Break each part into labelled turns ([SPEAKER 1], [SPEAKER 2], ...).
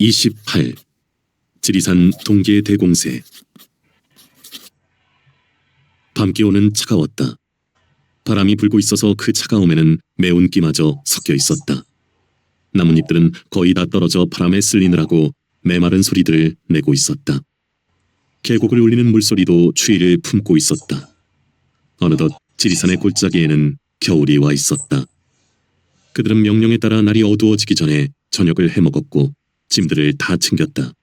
[SPEAKER 1] 28. 지리산 동계 대공세. 밤기온은 차가웠다. 바람이 불고 있어서 그 차가움에는 매운기마저 섞여 있었다. 나뭇잎들은 거의 다 떨어져 바람에 쓸리느라고 메마른 소리들을 내고 있었다. 계곡을 울리는 물소리도 추위를 품고 있었다. 어느덧 지리산의 골짜기에는 겨울이 와 있었다. 그들은 명령에 따라 날이 어두워지기 전에 저녁을 해먹었고 짐들을 다 챙겼다.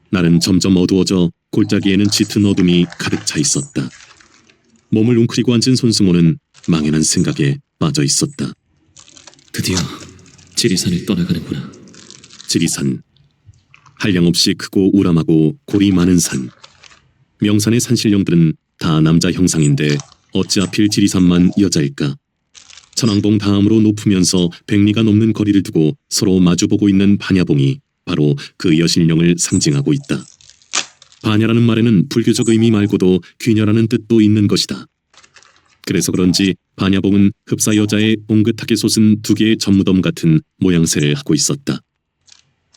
[SPEAKER 1] 날은 점점 어두워져 골짜기에는 짙은 어둠이 가득 차 있었다. 몸을 웅크리고 앉은 손승호는 망연한 생각에 빠져 있었다.
[SPEAKER 2] 드디어 지리산을 떠나가는구나.
[SPEAKER 1] 지리산. 한량없이 크고 우람하고 골이 많은 산. 명산의 산신령들은 다 남자 형상인데 어찌 하필 지리산만 여자일까? 천왕봉 다음으로 높으면서 100리가 넘는 거리를 두고 서로 마주보고 있는 반야봉이 바로 그 여신령을 상징하고 있다. 반야라는 말에는 불교적 의미 말고도 귀녀라는 뜻도 있는 것이다. 그래서 그런지 반야봉은 흡사 여자의 옹긋하게 솟은 두 개의 젖무덤 같은 모양새를 하고 있었다.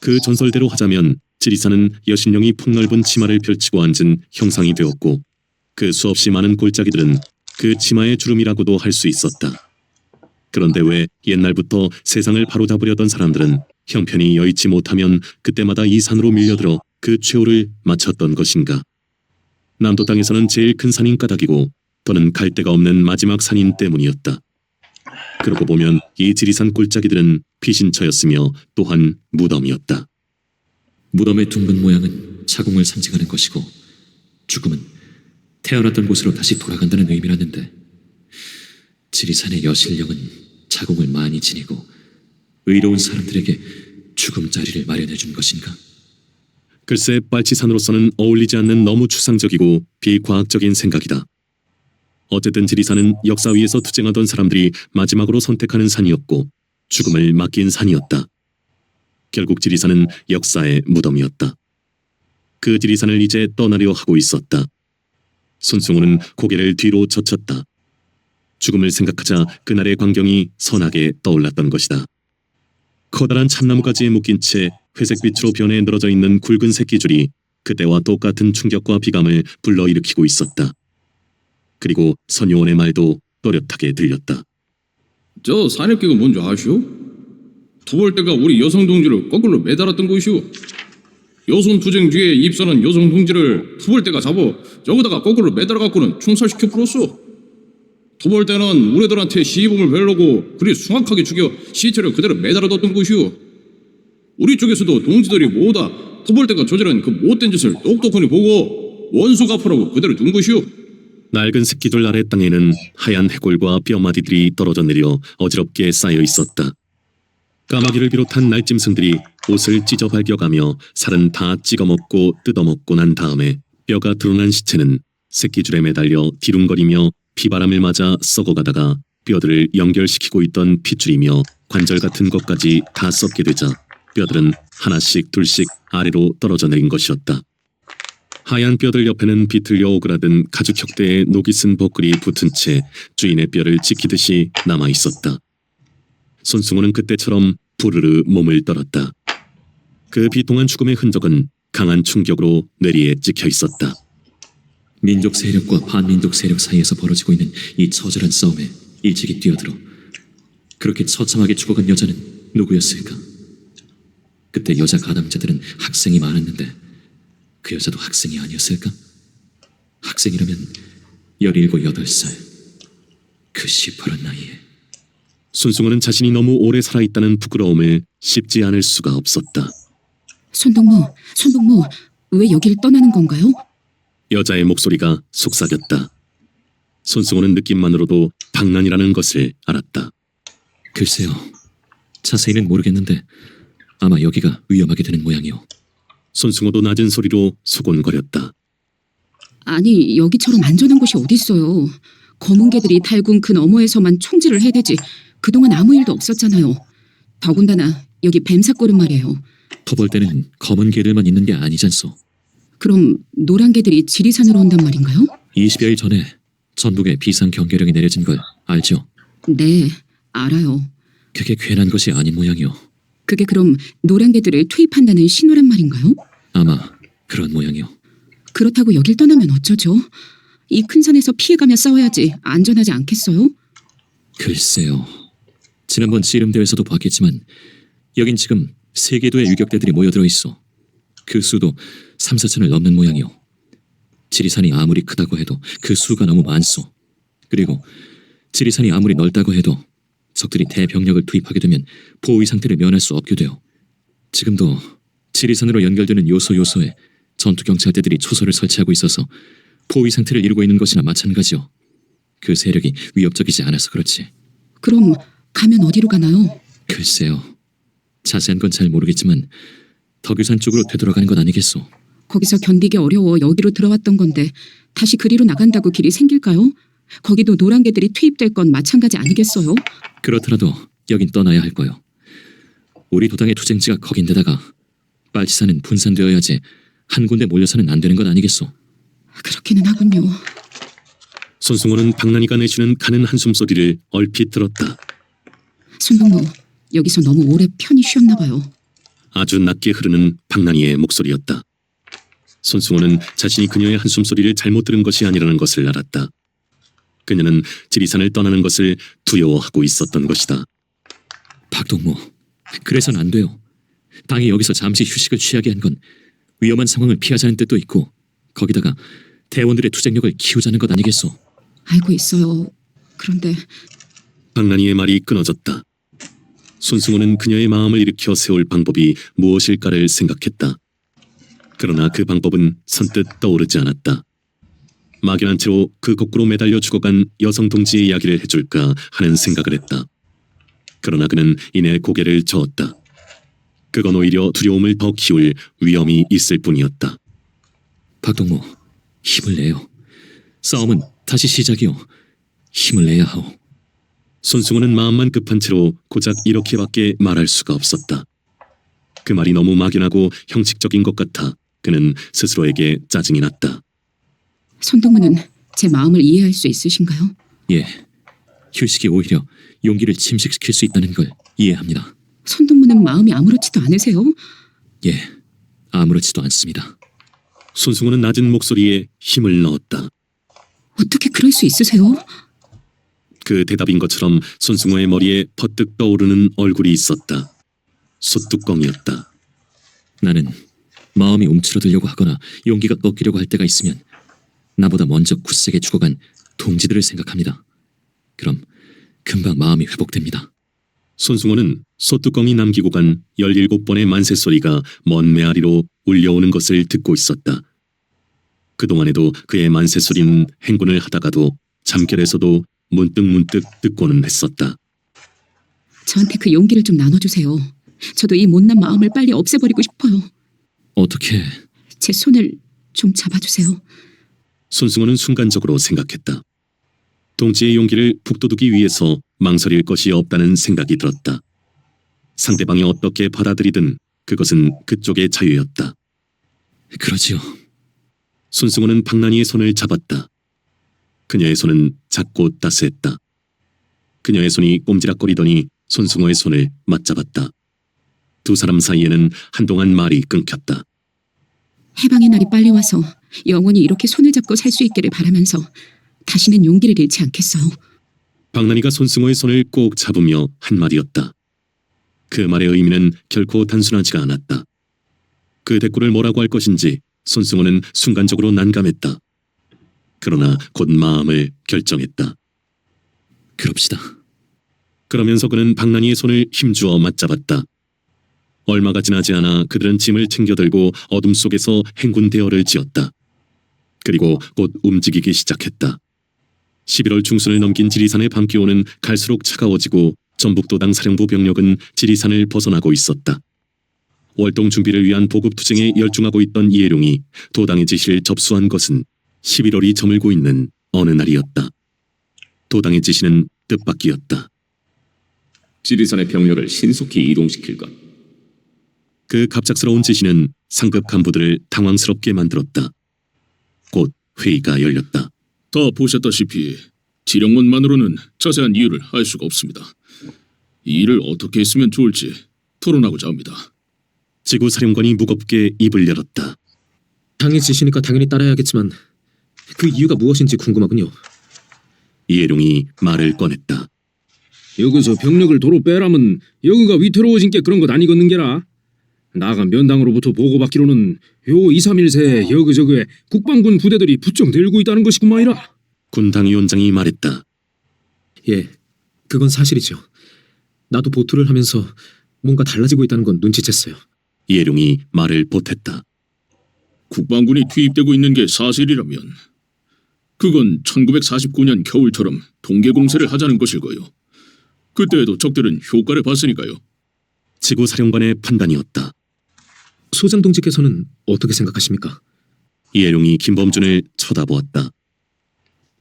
[SPEAKER 1] 그 전설대로 하자면 지리산은 여신령이 폭넓은 치마를 펼치고 앉은 형상이 되었고 그 수없이 많은 골짜기들은 그 치마의 주름이라고도 할 수 있었다. 그런데 왜 옛날부터 세상을 바로잡으려던 사람들은 형편이 여의치 못하면 그때마다 이 산으로 밀려들어 그 최후를 마쳤던 것인가? 남도 땅에서는 제일 큰 산인 까닭이고 더는 갈 데가 없는 마지막 산인 때문이었다. 그러고 보면 이 지리산 골짜기들은 피신처였으며 또한 무덤이었다.
[SPEAKER 2] 무덤의 둥근 모양은 자궁을 상징하는 것이고 죽음은 태어났던 곳으로 다시 돌아간다는 의미라는데 지리산의 여신령은 자궁을 많이 지니고 의로운 사람들에게 죽음 자리를 마련해 준 것인가?
[SPEAKER 1] 글쎄 빨치산으로서는 어울리지 않는 너무 추상적이고 비과학적인 생각이다. 어쨌든 지리산은 역사 위에서 투쟁하던 사람들이 마지막으로 선택하는 산이었고 죽음을 맡긴 산이었다. 결국 지리산은 역사의 무덤이었다. 그 지리산을 이제 떠나려 하고 있었다. 손승호는 고개를 뒤로 젖혔다. 죽음을 생각하자 그날의 광경이 선하게 떠올랐던 것이다. 커다란 참나무가지에 묶인 채 회색빛으로 변해 늘어져 있는 굵은 새끼줄이 그때와 똑같은 충격과 비감을 불러일으키고 있었다. 그리고 선요원의 말도 또렷하게 들렸다.
[SPEAKER 3] 저 산입기가 뭔지 아시오? 투벌대가 우리 여성 동지를 거꾸로 매달았던 곳이오. 여손 투쟁 뒤에 입선한 여성 동지를 투벌대가 잡아 저기다가 거꾸로 매달아갖고는 총살시켜 풀었어. 투벌대는 우리들한테 시범을 베려고 그리 숭악하게 죽여 시체를 그대로 매달아뒀던 곳이오. 우리 쪽에서도 동지들이 모두 투벌대가 저지른 그 못된 짓을 똑똑하니 보고 원수 갚으라고 그대로 둔 것이오.
[SPEAKER 1] 낡은 새끼들 아래 땅에는 하얀 해골과 뼈마디들이 떨어져 내려 어지럽게 쌓여 있었다. 까마귀를 비롯한 날짐승들이 옷을 찢어 발겨가며 살은 다 찍어먹고 뜯어먹고 난 다음에 뼈가 드러난 시체는 새끼줄에 매달려 디룽거리며 피바람을 맞아 썩어가다가 뼈들을 연결시키고 있던 핏줄이며 관절 같은 것까지 다 썩게 되자 뼈들은 하나씩 둘씩 아래로 떨어져 내린 것이었다. 하얀 뼈들 옆에는 비틀려 오그라든 가죽 혁대의 녹이 쓴 버클이 붙은 채 주인의 뼈를 지키듯이 남아 있었다. 손승호는 그때처럼 부르르 몸을 떨었다. 그 비통한 죽음의 흔적은 강한 충격으로 뇌리에 찍혀 있었다.
[SPEAKER 2] 민족 세력과 반민족 세력 사이에서 벌어지고 있는 이 처절한 싸움에 일찍이 뛰어들어 그렇게 처참하게 죽어간 여자는 누구였을까? 그때 여자 가담자들은 학생이 많았는데 그 여자도 학생이 아니었을까? 학생이라면 17, 18살 그 시퍼런 나이에.
[SPEAKER 1] 손승호는 자신이 너무 오래 살아있다는 부끄러움을 씹지 않을 수가 없었다.
[SPEAKER 4] 손동무, 왜 여길 떠나는 건가요?
[SPEAKER 1] 여자의 목소리가 속삭였다. 손승호는 느낌만으로도 방난이라는 것을 알았다.
[SPEAKER 2] 글쎄요, 자세히는 모르겠는데 아마 여기가 위험하게 되는 모양이오.
[SPEAKER 1] 손승호도 낮은 소리로 소곤거렸다.
[SPEAKER 4] 아니, 여기처럼 안전한 곳이 어딨어요. 검은 개들이 달군 그 너머에서만 총질을 해대지 그동안 아무 일도 없었잖아요. 더군다나 여기 뱀사골은 말이에요.
[SPEAKER 2] 터벌대는 검은 개들만 있는 게 아니잖소.
[SPEAKER 4] 그럼 노란 개들이 지리산으로 온단 말인가요?
[SPEAKER 2] 20여일 전에 전북에 비상 경계령이 내려진 걸 알죠?
[SPEAKER 4] 네, 알아요.
[SPEAKER 2] 그게 괜한 것이 아닌 모양이오.
[SPEAKER 4] 그게 그럼 노란개들을 투입한다는 신호란 말인가요?
[SPEAKER 2] 아마 그런 모양이요.
[SPEAKER 4] 그렇다고 여길 떠나면 어쩌죠? 이 큰 산에서 피해가며 싸워야지 안전하지 않겠어요?
[SPEAKER 2] 글쎄요. 지난번 씨름대회에서도 봤겠지만 여긴 지금 3개도의 유격대들이 모여들어 있어. 그 수도 3, 4천을 넘는 모양이요. 지리산이 아무리 크다고 해도 그 수가 너무 많소. 그리고 지리산이 아무리 넓다고 해도 적들이 대병력을 투입하게 되면 포위 상태를 면할 수 없게 돼요. 지금도 지리산으로 연결되는 요소에 전투 경찰대들이 초소를 설치하고 있어서 포위 상태를 이루고 있는 것이나 마찬가지요. 그 세력이 위협적이지 않아서 그렇지.
[SPEAKER 4] 그럼 가면 어디로 가나요?
[SPEAKER 2] 글쎄요. 자세한 건 잘 모르겠지만 덕유산 쪽으로 되돌아가는 건 아니겠소.
[SPEAKER 4] 거기서 견디기 어려워 여기로 들어왔던 건데 다시 그리로 나간다고 길이 생길까요? 거기도 노란개들이 투입될 건 마찬가지 아니겠어요?
[SPEAKER 2] 그렇더라도 여긴 떠나야 할 거요. 우리 도당의 투쟁지가 거긴데다가 빨치산은 분산되어야지 한 군데 몰려서는 안 되는 건 아니겠소.
[SPEAKER 4] 그렇기는 하군요.
[SPEAKER 1] 손승호는 박난이가 내쉬는 가는 한숨소리를 얼핏 들었다.
[SPEAKER 4] 손동무, 여기서 너무 오래 편히 쉬었나 봐요.
[SPEAKER 1] 아주 낮게 흐르는 박난이의 목소리였다. 손승호는 자신이 그녀의 한숨소리를 잘못 들은 것이 아니라는 것을 알았다. 그녀는 지리산을 떠나는 것을 두려워하고 있었던 것이다.
[SPEAKER 2] 박동무, 그래선 안 돼요. 당이 여기서 잠시 휴식을 취하게 한 건 위험한 상황을 피하자는 뜻도 있고 거기다가 대원들의 투쟁력을 키우자는 것 아니겠소.
[SPEAKER 4] 알고 있어요. 그런데
[SPEAKER 1] 박난이의 말이 끊어졌다. 손승호는 그녀의 마음을 일으켜 세울 방법이 무엇일까를 생각했다. 그러나 그 방법은 선뜻 떠오르지 않았다. 막연한 채로 그 거꾸로 매달려 죽어간 여성 동지의 이야기를 해줄까 하는 생각을 했다. 그러나 그는 이내 고개를 저었다. 그건 오히려 두려움을 더 키울 위험이 있을 뿐이었다.
[SPEAKER 2] 박동무, 힘을 내요. 싸움은 다시 시작이요. 힘을 내야 하오.
[SPEAKER 1] 손승호는 마음만 급한 채로 고작 이렇게밖에 말할 수가 없었다. 그 말이 너무 막연하고 형식적인 것 같아 그는 스스로에게 짜증이 났다.
[SPEAKER 4] 손동무는 제 마음을 이해할 수 있으신가요?
[SPEAKER 2] 예, 휴식이 오히려 용기를 침식시킬 수 있다는 걸 이해합니다.
[SPEAKER 4] 손동무는 마음이 아무렇지도 않으세요?
[SPEAKER 2] 예, 아무렇지도 않습니다.
[SPEAKER 1] 손승호는 낮은 목소리에 힘을 넣었다.
[SPEAKER 4] 어떻게 그럴 수 있으세요?
[SPEAKER 1] 그 대답인 것처럼 손승호의 머리에 퍼뜩 떠오르는 얼굴이 있었다. 솥뚜껑이었다.
[SPEAKER 2] 나는 마음이 움츠러들려고 하거나 용기가 꺾이려고 할 때가 있으면 나보다 먼저 굳세게 죽어간 동지들을 생각합니다. 그럼 금방 마음이 회복됩니다.
[SPEAKER 1] 손승호는 솥뚜껑이 남기고 간 17번의 만세 소리가 먼 메아리로 울려오는 것을 듣고 있었다. 그동안에도 그의 만세 소리는 행군을 하다가도 잠결에서도 문득 듣고는 했었다.
[SPEAKER 4] 저한테 그 용기를 좀 나눠주세요. 저도 이 못난 마음을 빨리 없애버리고 싶어요.
[SPEAKER 2] 어떻게...
[SPEAKER 4] 제 손을 좀 잡아주세요.
[SPEAKER 1] 손승호는 순간적으로 생각했다. 동지의 용기를 북돋우기 위해서 망설일 것이 없다는 생각이 들었다. 상대방이 어떻게 받아들이든 그것은 그쪽의 자유였다.
[SPEAKER 2] 그러지요.
[SPEAKER 1] 손승호는 박난이의 손을 잡았다. 그녀의 손은 작고 따스했다. 그녀의 손이 꼼지락거리더니 손승호의 손을 맞잡았다. 두 사람 사이에는 한동안 말이 끊겼다.
[SPEAKER 4] 해방의 날이 빨리 와서 영원히 이렇게 손을 잡고 살 수 있기를 바라면서 다시는 용기를 잃지 않겠어요.
[SPEAKER 1] 박난이가 손승호의 손을 꼭 잡으며 한 말이었다. 그 말의 의미는 결코 단순하지가 않았다. 그 대꾸를 뭐라고 할 것인지 손승호는 순간적으로 난감했다. 그러나 곧 마음을 결정했다.
[SPEAKER 2] 그럽시다.
[SPEAKER 1] 그러면서 그는 박난이의 손을 힘주어 맞잡았다. 얼마가 지나지 않아 그들은 짐을 챙겨들고 어둠 속에서 행군 대열을 지었다. 그리고 곧 움직이기 시작했다. 11월 중순을 넘긴 지리산의 밤기온은 갈수록 차가워지고 전북도당 사령부 병력은 지리산을 벗어나고 있었다. 월동 준비를 위한 보급투쟁에 열중하고 있던 이해룡이 도당의 지시를 접수한 것은 11월이 저물고 있는 어느 날이었다. 도당의 지시는 뜻밖이었다.
[SPEAKER 5] 지리산의 병력을 신속히 이동시킬 것.
[SPEAKER 1] 그 갑작스러운 지시는 상급 간부들을 당황스럽게 만들었다. 곧 회의가 열렸다.
[SPEAKER 3] 다 보셨다시피 지령문만으로는 자세한 이유를 알 수가 없습니다. 이 일을 어떻게 했으면 좋을지 토론하고자 합니다.
[SPEAKER 1] 지구사령관이 무겁게 입을 열었다.
[SPEAKER 6] 당의 지시니까 당연히 따라야겠지만 그 이유가 무엇인지 궁금하군요.
[SPEAKER 1] 이해룡이 말을 꺼냈다.
[SPEAKER 7] 여기서 병력을 도로 빼라면 여기가 위태로워진 게 그런 것 아니겠는게라. 나가 면당으로부터 보고받기로는 요 2, 3일 새에 여기저기에 국방군 부대들이 부쩍 늘고 있다는 것이구만이라.
[SPEAKER 1] 군당위원장이 말했다.
[SPEAKER 6] 예, 그건 사실이죠. 나도 보투를 하면서 뭔가 달라지고 있다는 건 눈치챘어요.
[SPEAKER 1] 이해룡이 말을 보탰다.
[SPEAKER 3] 국방군이 투입되고 있는 게 사실이라면 그건 1949년 겨울처럼 동계 공세를 하자는 것일 거요. 그때에도 적들은 효과를 봤으니까요.
[SPEAKER 1] 지구사령관의 판단이었다.
[SPEAKER 6] 소장 동지께서는 어떻게 생각하십니까?
[SPEAKER 1] 이해룡이 김범준을 쳐다보았다.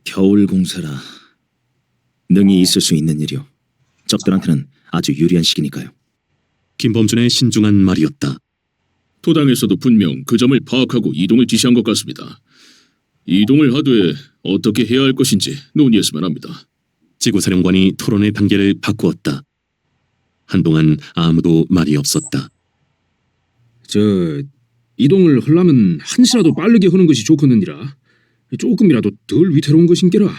[SPEAKER 8] 겨울 공세라 능히 있을 수 있는 일이요. 적들한테는 아주 유리한 시기니까요.
[SPEAKER 1] 김범준의 신중한 말이었다.
[SPEAKER 3] 도당에서도 분명 그 점을 파악하고 이동을 지시한 것 같습니다. 이동을 하되 어떻게 해야 할 것인지 논의했으면 합니다.
[SPEAKER 1] 지구사령관이 토론의 단계를 바꾸었다. 한동안 아무도 말이 없었다.
[SPEAKER 7] 이동을 하려면 한시라도 빠르게 하는 것이 좋겠느니라. 조금이라도 덜 위태로운 것인게라.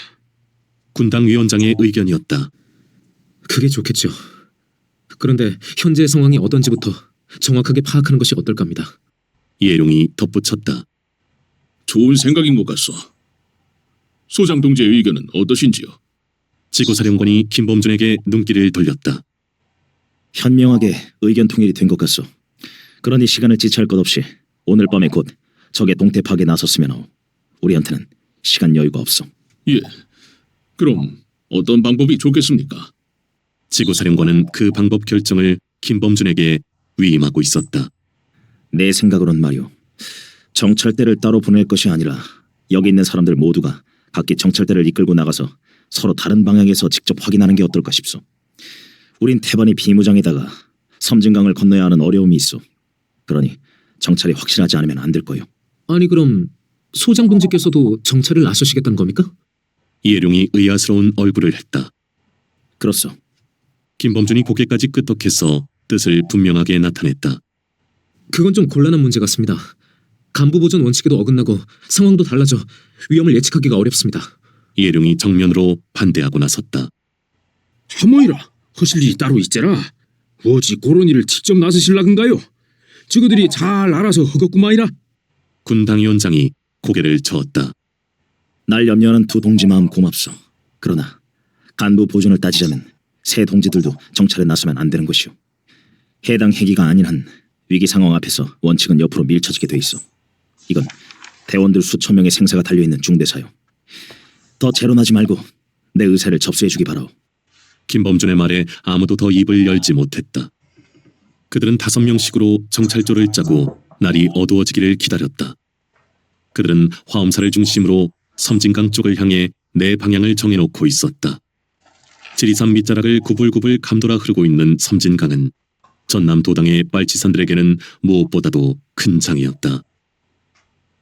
[SPEAKER 1] 군당위원장의 의견이었다.
[SPEAKER 6] 그게 좋겠죠. 그런데 현재 상황이 어떤지부터 정확하게 파악하는 것이 어떨까 합니다.
[SPEAKER 1] 이해룡이 덧붙였다.
[SPEAKER 3] 좋은 생각인 것 같소. 소장 동지의 의견은 어떠신지요?
[SPEAKER 1] 지구사령관이 김범준에게 눈길을 돌렸다.
[SPEAKER 8] 현명하게 의견 통일이 된 것 같소. 그러니 시간을 지체할 것 없이 오늘 밤에 곧 적의 동태 파악에 나섰으면 하오. 우리한테는 시간 여유가 없어.
[SPEAKER 3] 예. 그럼 어떤 방법이 좋겠습니까?
[SPEAKER 1] 지구사령관은 그 방법 결정을 김범준에게 위임하고 있었다.
[SPEAKER 8] 내 생각으론 말이오. 정찰대를 따로 보낼 것이 아니라 여기 있는 사람들 모두가 각기 정찰대를 이끌고 나가서 서로 다른 방향에서 직접 확인하는 게 어떨까 싶소. 우린 태반이 비무장에다가 섬진강을 건너야 하는 어려움이 있어. 그러니 정찰이 확실하지 않으면 안 될 거요.
[SPEAKER 6] 아니 그럼 소장 동지께서도 정찰을 나서시겠다는 겁니까?
[SPEAKER 1] 이해룡이 의아스러운 얼굴을 했다.
[SPEAKER 8] 그렇소.
[SPEAKER 1] 김범준이 고개까지 끄덕해서 뜻을 분명하게 나타냈다.
[SPEAKER 6] 그건 좀 곤란한 문제 같습니다. 간부 보존 원칙에도 어긋나고 상황도 달라져 위험을 예측하기가 어렵습니다.
[SPEAKER 1] 이해룡이 정면으로 반대하고 나섰다.
[SPEAKER 7] 하모이라. 하실 일이 따로 있제라. 어찌 그런 일을 직접 나서실라근가요? 저그들이 잘 알아서 허겁구만이라.
[SPEAKER 1] 군당위원장이 고개를 저었다.
[SPEAKER 8] 날 염려하는 두 동지 마음 고맙소. 그러나 간부 보존을 따지자면 새 동지들도 정찰에 나서면 안 되는 것이오. 해당 해기가 아닌 한 위기 상황 앞에서 원칙은 옆으로 밀쳐지게 돼 있어. 이건 대원들 수천 명의 생사가 달려있는 중대사요. 더 재론하지 말고 내 의사를 접수해주기 바라오.
[SPEAKER 1] 김범준의 말에 아무도 더 입을 열지 못했다. 그들은 5명씩으로 정찰조를 짜고 날이 어두워지기를 기다렸다. 그들은 화엄사를 중심으로 섬진강 쪽을 향해 네 방향을 정해놓고 있었다. 지리산 밑자락을 구불구불 감돌아 흐르고 있는 섬진강은 전남 도당의 빨치산들에게는 무엇보다도 큰 장이었다.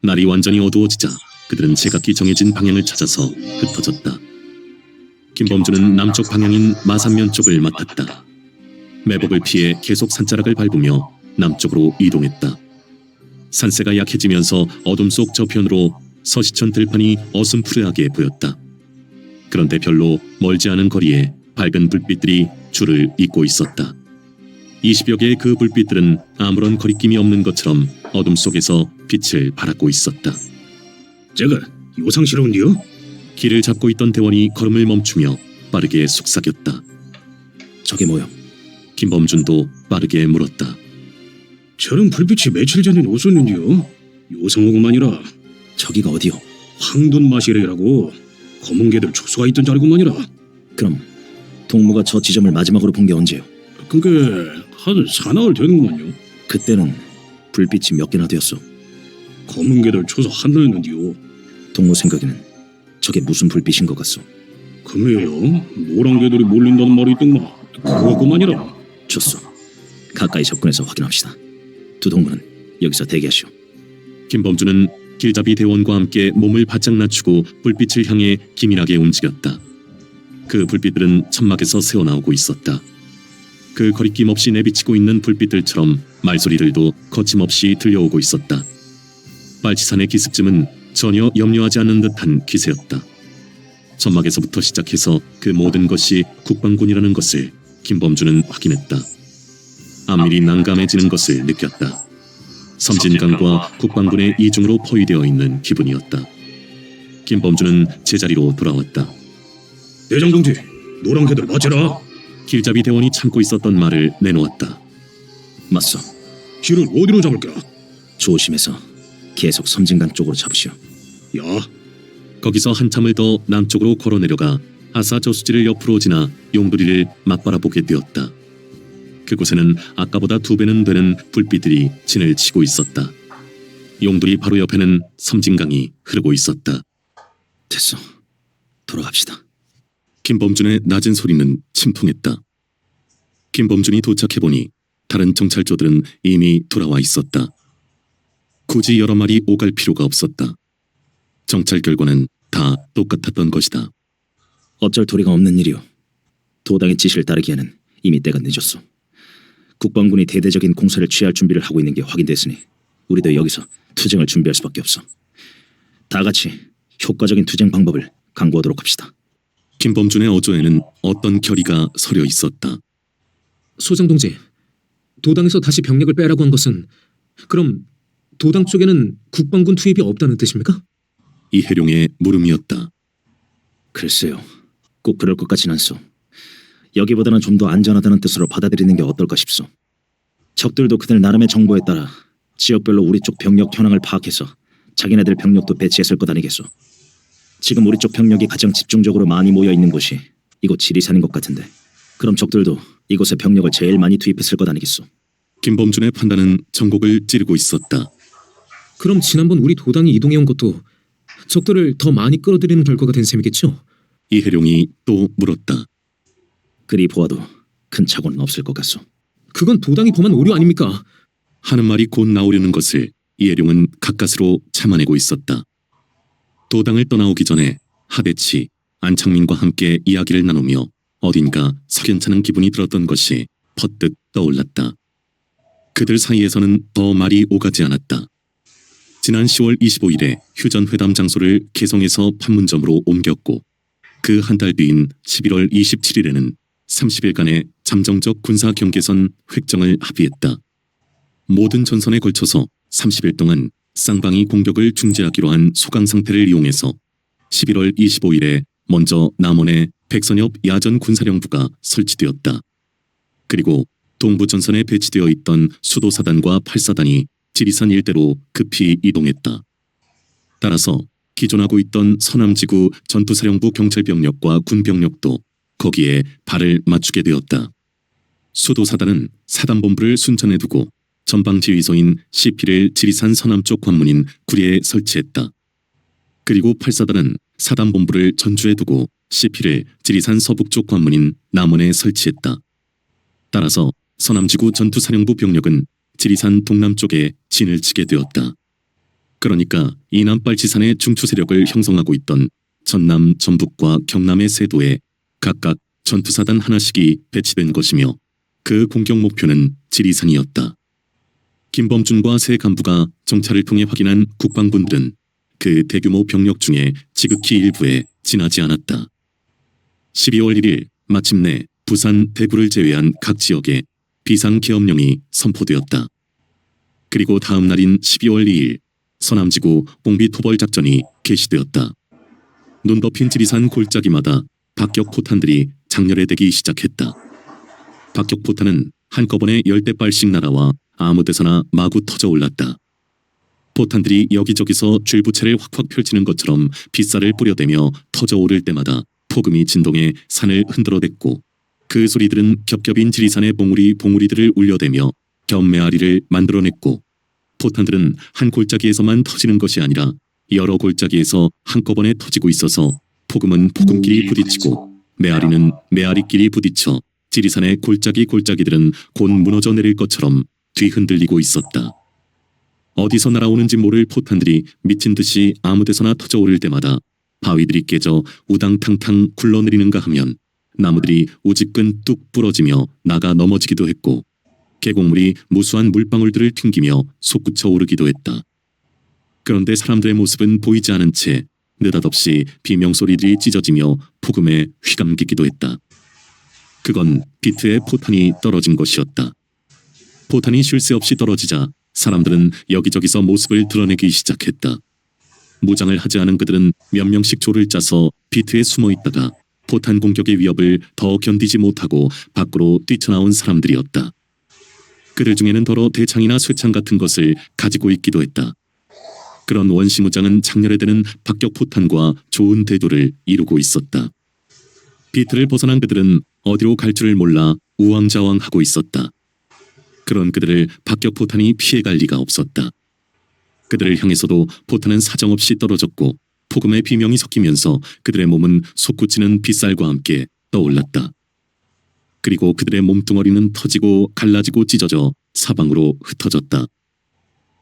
[SPEAKER 1] 날이 완전히 어두워지자 그들은 제각기 정해진 방향을 찾아서 흩어졌다. 김범준은 남쪽 방향인 마산면 쪽을 맡았다. 매복을 피해 계속 산자락을 밟으며 남쪽으로 이동했다. 산세가 약해지면서 어둠 속 저편으로 서시천 들판이 어슴푸레하게 보였다. 그런데 별로 멀지 않은 거리에 밝은 불빛들이 줄을 잇고 있었다. 20여 개의 그 불빛들은 아무런 거리낌이 없는 것처럼 어둠 속에서 빛을 발하고 있었다.
[SPEAKER 7] 제가 요상스러운데요?
[SPEAKER 1] 길을 잡고 있던 대원이 걸음을 멈추며 빠르게 속삭였다.
[SPEAKER 8] 저게 뭐요?
[SPEAKER 1] 김범준도 빠르게 물었다.
[SPEAKER 7] 저런 불빛이 며칠 전엔 없었는데요. 요상하구만이라.
[SPEAKER 8] 저기가 어디요?
[SPEAKER 7] 황돈마시래라고 검은 개들 촉수가 있던 자리구만이라.
[SPEAKER 8] 그럼 동무가 저 지점을 마지막으로 본 게 언제요?
[SPEAKER 7] 그게 한 사나흘 되는구만요.
[SPEAKER 8] 그때는 불빛이 몇 개나 되었어.
[SPEAKER 7] 검은 개들 초소 하나였는데요.
[SPEAKER 8] 동무 생각에는 저게 무슨 불빛인 것 같소?
[SPEAKER 7] 금요요 노란 개들이 몰린다는 말이 있던가. 그거구만이라.
[SPEAKER 8] 좋소. 가까이 접근해서 확인합시다. 두 동무는 여기서 대기하시오.
[SPEAKER 1] 김범준은 길잡이 대원과 함께 몸을 바짝 낮추고 불빛을 향해 기민하게 움직였다. 그 불빛들은 천막에서 새어나오고 있었다. 그 거리낌 없이 내비치고 있는 불빛들처럼 말소리들도 거침없이 들려오고 있었다. 빨치산의 기습쯤은 전혀 염려하지 않는 듯한 기세였다. 점막에서부터 시작해서 그 모든 것이 국방군이라는 것을 김범주는 확인했다. 안밀이 난감해지는 것을 느꼈다. 섬진강과 국방군의 이중으로 포위되어 있는 기분이었다. 김범주는 제자리로 돌아왔다.
[SPEAKER 7] 대장동지, 노랑캐들 맞춰라.
[SPEAKER 1] 길잡이 대원이 참고 있었던 말을 내놓았다.
[SPEAKER 8] 맞서.
[SPEAKER 7] 실을 어디로 잡을까?
[SPEAKER 8] 조심해서 계속 섬진강 쪽으로 잡으시오.
[SPEAKER 7] 야,
[SPEAKER 1] 거기서 한참을 더 남쪽으로 걸어 내려가 아사 저수지를 옆으로 지나 용두리를 맞바라보게 되었다. 그곳에는 아까보다 2배는 되는 불빛들이 진을 치고 있었다. 용두리 바로 옆에는 섬진강이 흐르고 있었다.
[SPEAKER 8] 됐어. 돌아갑시다.
[SPEAKER 1] 김범준의 낮은 소리는 침통했다. 김범준이 도착해보니 다른 정찰조들은 이미 돌아와 있었다. 굳이 여러 마리 오갈 필요가 없었다. 정찰 결과는 다 똑같았던 것이다.
[SPEAKER 8] 어쩔 도리가 없는 일이오. 도당의 지시를 따르기에는 이미 때가 늦었소. 국방군이 대대적인 공세를 취할 준비를 하고 있는 게 확인됐으니 우리도 여기서 투쟁을 준비할 수밖에 없어. 다 같이 효과적인 투쟁 방법을 강구하도록 합시다.
[SPEAKER 1] 김범준의 어조에는 어떤 결의가 서려 있었다.
[SPEAKER 6] 소장 동지, 도당에서 다시 병력을 빼라고 한 것은 그럼 도당 쪽에는 국방군 투입이 없다는 뜻입니까?
[SPEAKER 1] 이해룡의 물음이었다.
[SPEAKER 8] 글쎄요. 꼭 그럴 것 같진 않소. 여기보다는 좀 더 안전하다는 뜻으로 받아들이는 게 어떨까 싶소. 적들도 그들 나름의 정보에 따라 지역별로 우리 쪽 병력 현황을 파악해서 자기네들 병력도 배치했을 것 아니겠소. 지금 우리 쪽 병력이 가장 집중적으로 많이 모여 있는 곳이 이곳 지리산인 것 같은데, 그럼 적들도 이곳에 병력을 제일 많이 투입했을 것 아니겠소.
[SPEAKER 1] 김범준의 판단은 전곡을 찌르고 있었다.
[SPEAKER 6] 그럼 지난번 우리 도당이 이동해온 것도 적들을 더 많이 끌어들이는 결과가 된 셈이겠죠?
[SPEAKER 1] 이해룡이 또 물었다.
[SPEAKER 8] 그리 보아도 큰 착오는 없을 것 같소.
[SPEAKER 6] 그건 도당이 범한 오류 아닙니까?
[SPEAKER 1] 하는 말이 곧 나오려는 것을 이해룡은 가까스로 참아내고 있었다. 도당을 떠나오기 전에 하대치, 안창민과 함께 이야기를 나누며 어딘가 석연찮은 기분이 들었던 것이 퍼뜩 떠올랐다. 그들 사이에서는 더 말이 오가지 않았다. 지난 10월 25일에 휴전회담 장소를 개성에서 판문점으로 옮겼고 그 한 달 뒤인 11월 27일에는 30일간의 잠정적 군사 경계선 획정을 합의했다. 모든 전선에 걸쳐서 30일 동안 쌍방이 공격을 중지하기로 한 소강 상태를 이용해서 11월 25일에 먼저 남원에 백선엽 야전 군사령부가 설치되었다. 그리고 동부 전선에 배치되어 있던 수도사단과 8사단이 지리산 일대로 급히 이동했다. 따라서 기존하고 있던 서남지구 전투사령부 경찰병력과 군병력도 거기에 발을 맞추게 되었다. 수도사단은 사단본부를 순천에 두고 전방지휘소인 CP를 지리산 서남쪽 관문인 구리에 설치했다. 그리고 8사단은 사단본부를 전주에 두고 CP를 지리산 서북쪽 관문인 남원에 설치했다. 따라서 서남지구 전투사령부 병력은 지리산 동남쪽에 진을 치게 되었다. 그러니까 이남빨치산의 중추 세력을 형성하고 있던 전남, 전북과 경남의 세 도에 각각 전투사단 하나씩이 배치된 것이며 그 공격 목표는 지리산이었다. 김범준과 세 간부가 정찰을 통해 확인한 국방군들은 그 대규모 병력 중에 지극히 일부에 지나지 않았다. 12월 1일 마침내 부산, 대구를 제외한 각 지역에 비상계엄령이 선포되었다. 그리고 다음 날인 12월 2일 서남지구 봉비토벌작전이 개시되었다. 눈 덮인 지리산 골짜기마다 박격포탄들이 장렬해대기 시작했다. 박격포탄은 한꺼번에 10대발씩 날아와 아무 데서나 마구 터져 올랐다. 포탄들이 여기저기서 줄부채를 확확 펼치는 것처럼 빗살을 뿌려대며 터져 오를 때마다 폭음이 진동해 산을 흔들어댔고 그 소리들은 겹겹인 지리산의 봉우리들을 울려대며 견메아리를 만들어냈고 포탄들은 한 골짜기에서만 터지는 것이 아니라 여러 골짜기에서 한꺼번에 터지고 있어서 폭음은 폭음끼리 부딪히고 메아리는 메아리끼리 부딪혀 지리산의 골짜기들은 곧 무너져 내릴 것처럼 뒤흔들리고 있었다. 어디서 날아오는지 모를 포탄들이 미친 듯이 아무 데서나 터져 오를 때마다 바위들이 깨져 우당탕탕 굴러내리는가 하면 나무들이 우집근 뚝 부러지며 나가 넘어지기도 했고 계곡물이 무수한 물방울들을 튕기며 솟구쳐 오르기도 했다. 그런데 사람들의 모습은 보이지 않은 채 느닷없이 비명소리들이 찢어지며 폭음에 휘감기기도 했다. 그건 비트의 포탄이 떨어진 것이었다. 포탄이 쉴 새 없이 떨어지자 사람들은 여기저기서 모습을 드러내기 시작했다. 무장을 하지 않은 그들은 몇 명씩 조를 짜서 비트에 숨어 있다가 포탄 공격의 위협을 더 견디지 못하고 밖으로 뛰쳐나온 사람들이었다. 그들 중에는 더러 대창이나 쇠창 같은 것을 가지고 있기도 했다. 그런 원시무장은 장렬에 드는 박격포탄과 좋은 대도를 이루고 있었다. 비트를 벗어난 그들은 어디로 갈 줄을 몰라 우왕좌왕하고 있었다. 그런 그들을 박격포탄이 피해갈 리가 없었다. 그들을 향해서도 포탄은 사정없이 떨어졌고 폭음의 비명이 섞이면서 그들의 몸은 솟구치는 빗살과 함께 떠올랐다. 그리고 그들의 몸뚱어리는 터지고 갈라지고 찢어져 사방으로 흩어졌다.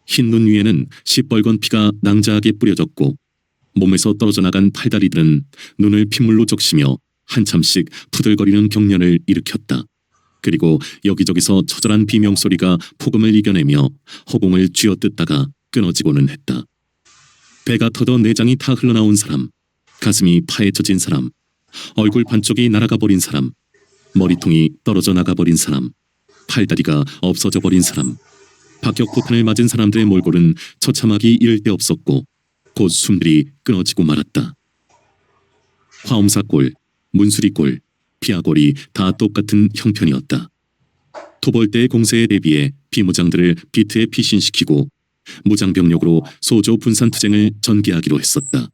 [SPEAKER 1] 흰 눈 위에는 시뻘건 피가 낭자하게 뿌려졌고 몸에서 떨어져 나간 팔다리들은 눈을 핏물로 적시며 한참씩 푸들거리는 경련을 일으켰다. 그리고 여기저기서 처절한 비명소리가 폭음을 이겨내며 허공을 쥐어뜯다가 끊어지고는 했다. 배가 터져 내장이 다 흘러나온 사람, 가슴이 파헤쳐진 사람, 얼굴 반쪽이 날아가 버린 사람, 머리통이 떨어져 나가버린 사람, 팔다리가 없어져 버린 사람, 박격포탄을 맞은 사람들의 몰골은 처참하기 이를 데 없었고 곧 숨들이 끊어지고 말았다. 화엄사골, 문수리골, 피아골이 다 똑같은 형편이었다. 토벌대의 공세에 대비해 비무장들을 비트에 피신시키고 무장병력으로 소조 분산투쟁을 전개하기로 했었다.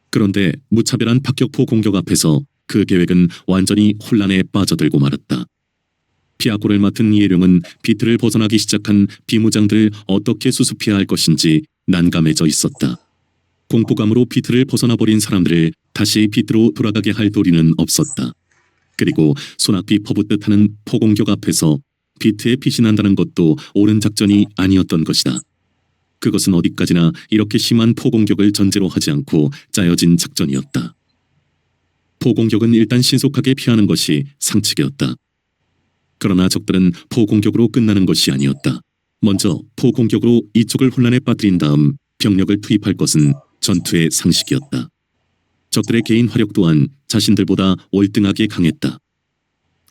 [SPEAKER 1] 그런데 무차별한 박격포 공격 앞에서 그 계획은 완전히 혼란에 빠져들고 말았다. 피아골을 맡은 이해룡은 비트를 벗어나기 시작한 비무장들을 어떻게 수습해야 할 것인지 난감해져 있었다. 공포감으로 비트를 벗어나버린 사람들을 다시 비트로 돌아가게 할 도리는 없었다. 그리고 소낙비 퍼붓듯 하는 포공격 앞에서 비트에 피신한다는 것도 옳은 작전이 아니었던 것이다. 그것은 어디까지나 이렇게 심한 포공격을 전제로 하지 않고 짜여진 작전이었다. 포공격은 일단 신속하게 피하는 것이 상책이었다. 그러나 적들은 포공격으로 끝나는 것이 아니었다. 먼저 포공격으로 이쪽을 혼란에 빠뜨린 다음 병력을 투입할 것은 전투의 상식이었다. 적들의 개인 화력 또한 자신들보다 월등하게 강했다.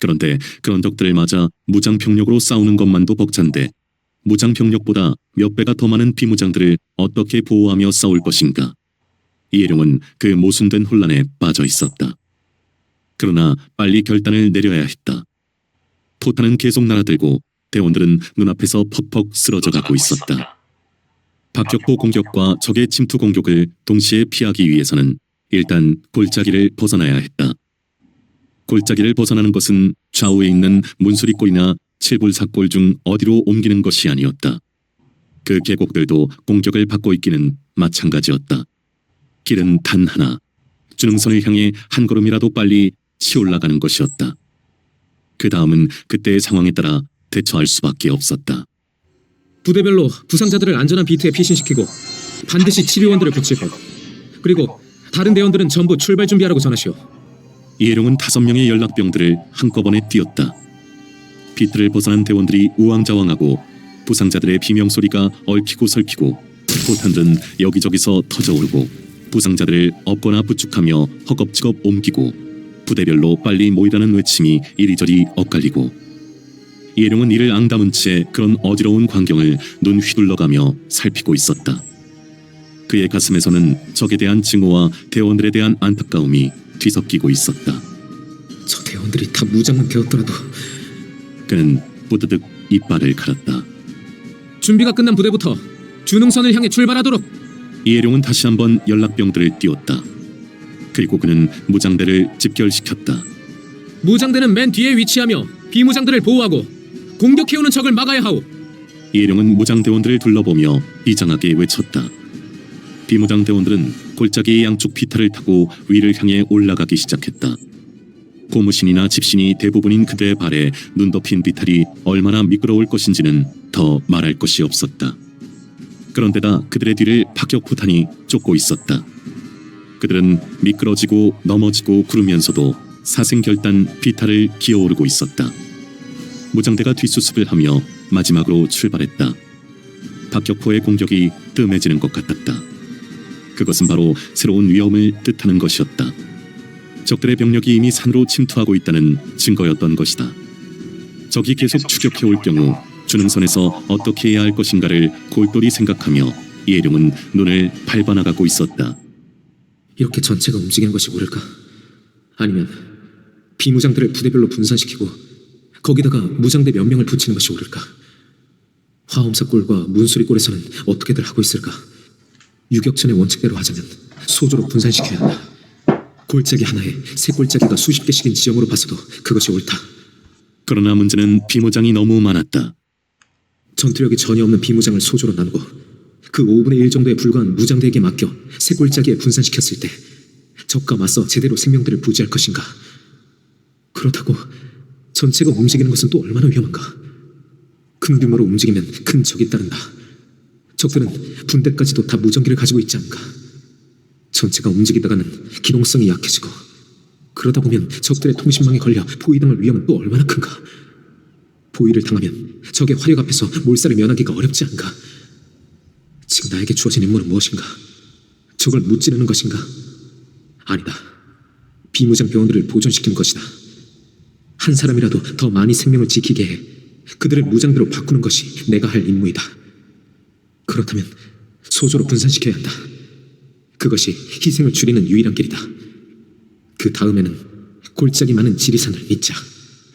[SPEAKER 1] 그런데 그런 적들을 맞아 무장병력으로 싸우는 것만도 벅찬데 무장병력보다 몇 배가 더 많은 비무장들을 어떻게 보호하며 싸울 것인가. 이해룡은 그 모순된 혼란에 빠져 있었다. 그러나 빨리 결단을 내려야 했다. 포탄은 계속 날아들고 대원들은 눈앞에서 퍽퍽 쓰러져 가고 있었다. 박격포 공격과 적의 침투 공격을 동시에 피하기 위해서는 일단 골짜기를 벗어나야 했다. 골짜기를 벗어나는 것은 좌우에 있는 문수리골이나 칠불사골 중 어디로 옮기는 것이 아니었다. 그 계곡들도 공격을 받고 있기는 마찬가지였다. 길은 단 하나, 주능선을 향해 한 걸음이라도 빨리 치올라가는 것이었다. 그 다음은 그때의 상황에 따라 대처할 수밖에 없었다.
[SPEAKER 6] 부대별로 부상자들을 안전한 비트에 피신시키고 반드시 치료원들을 붙일 것. 그리고 다른 대원들은 전부 출발 준비하라고 전하시오.
[SPEAKER 1] 이해룡은 5명의 연락병들을 한꺼번에 띄웠다. 비트를 벗어난 대원들이 우왕좌왕하고 부상자들의 비명소리가 얽히고 설키고 포탄들은 여기저기서 터져오르고 부상자들을 업거나 부축하며 허겁지겁 옮기고 부대별로 빨리 모이라는 외침이 이리저리 엇갈리고 이해룡은 이를 앙담은 채 그런 어지러운 광경을 눈 휘둘러가며 살피고 있었다. 그의 가슴에서는 적에 대한 증오와 대원들에 대한 안타까움이 뒤섞이고 있었다.
[SPEAKER 6] 저 대원들이 다 무장만 되었더라도.
[SPEAKER 1] 그는 뿌드득 이빨을 갈았다.
[SPEAKER 6] 준비가 끝난 부대부터 주능선을 향해 출발하도록.
[SPEAKER 1] 이해룡은 다시 한번 연락병들을 띄웠다. 그리고 그는 무장대를 집결시켰다.
[SPEAKER 6] 무장대는 맨 뒤에 위치하며 비무장들을 보호하고 공격해오는 적을 막아야 하오.
[SPEAKER 1] 이해룡은 무장대원들을 둘러보며 비장하게 외쳤다. 비무장대원들은 골짜기의 양쪽 비탈을 타고 위를 향해 올라가기 시작했다. 고무신이나 집신이 대부분인 그들의 발에 눈 덮인 비탈이 얼마나 미끄러울 것인지는 더 말할 것이 없었다. 그런데다 그들의 뒤를 박격포탄이 쫓고 있었다. 그들은 미끄러지고 넘어지고 구르면서도 사생결단 비탈을 기어오르고 있었다. 무장대가 뒷수습을 하며 마지막으로 출발했다. 박격포의 공격이 뜸해지는 것 같았다. 그것은 바로 새로운 위험을 뜻하는 것이었다. 적들의 병력이 이미 산으로 침투하고 있다는 증거였던 것이다. 적이 계속 추격해올 경우 준흥선에서 어떻게 해야 할 것인가를 골똘히 생각하며 이해룡은 눈을 밟아나가고 있었다.
[SPEAKER 6] 이렇게 전체가 움직이는 것이 옳을까? 아니면 비무장들을 부대별로 분산시키고 거기다가 무장대 몇 명을 붙이는 것이 옳을까? 화엄사골과 문수리골에서는 어떻게들 하고 있을까? 유격전의 원칙대로 하자면 소조로 분산시켜야 한다. 골짜기 하나에 세 골짜기가 수십 개씩인 지형으로 봐서도 그것이 옳다.
[SPEAKER 1] 그러나 문제는 비무장이 너무 많았다.
[SPEAKER 6] 전투력이 전혀 없는 비무장을 소조로 나누고 그 5분의 1 정도에 불과한 무장대에게 맡겨 세 골짜기에 분산시켰을 때 적과 맞서 제대로 생명들을 부지할 것인가? 그렇다고 전체가 움직이는 것은 또 얼마나 위험한가? 큰 규모로 움직이면 큰 적이 따른다. 적들은 분대까지도 다 무전기를 가지고 있지 않은가? 전체가 움직이다가는 기동성이 약해지고 그러다 보면 적들의 통신망에 걸려 포위당할 위험은 또 얼마나 큰가? 포위를 당하면 적의 화력 앞에서 몰살을 면하기가 어렵지 않은가? 지금 나에게 주어진 임무는 무엇인가? 적을 무찌르는 것인가? 아니다. 비무장 병원들을 보존시키는 것이다. 한 사람이라도 더 많이 생명을 지키게 해 그들을 무장대로 바꾸는 것이 내가 할 임무이다. 그렇다면 소조로 분산시켜야 한다. 그것이 희생을 줄이는 유일한 길이다. 그 다음에는 골짜기 많은 지리산을 잇자.